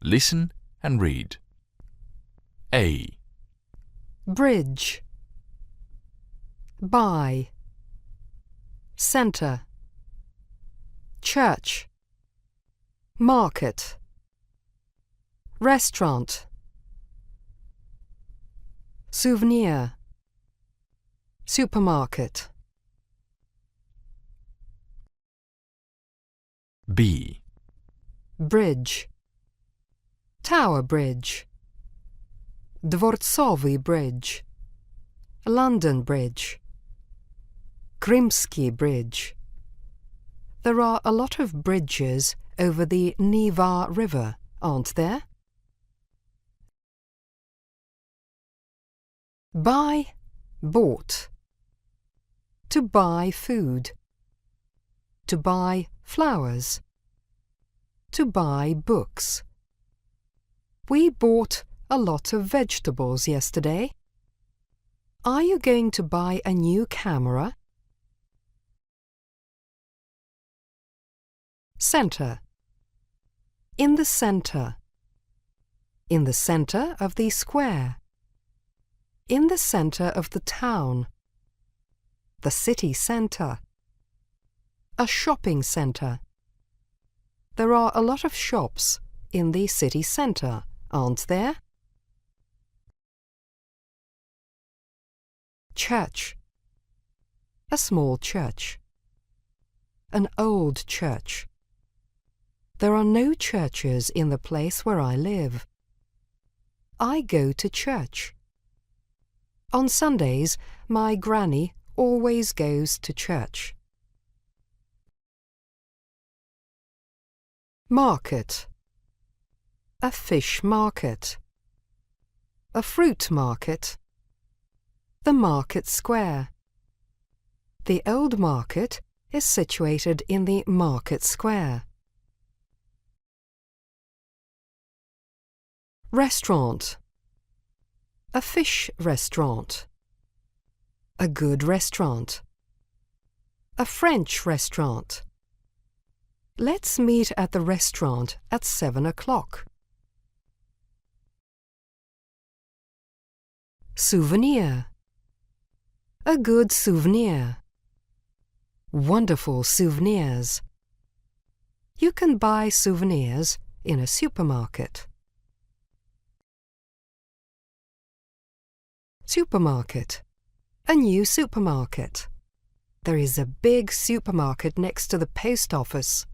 Listen and read. A. Bridge. By. Centre. Church. Market. Restaurant. Souvenir. Supermarket. B. Bridge. Tower Bridge. Dworcowy Bridge. London Bridge. Krimski Bridge. There are a lot of bridges over the Neva River, aren't there? Buy, bought. To buy food. To buy flowers. To buy books. We bought a lot of vegetables yesterday. Are you going to buy a new camera? Centre. In the centre. In the centre of the square. In the centre of the town. The city centre. A shopping centre. There are a lot of shops in the city centre, aren't there? Church. A small church. An old church. There are no churches in the place where I live. I go to church. On Sundays, my granny always goes to church. Market. A fish market. A fruit market. The market square. The old market is situated in the market square. Restaurant. A fish restaurant. A good restaurant. A French restaurant. Let's meet at the restaurant at 7 o'clock. Souvenir. A good souvenir. Wonderful souvenirs. You can buy souvenirs in a supermarket. Supermarket. A new supermarket. There is a big supermarket next to the post office.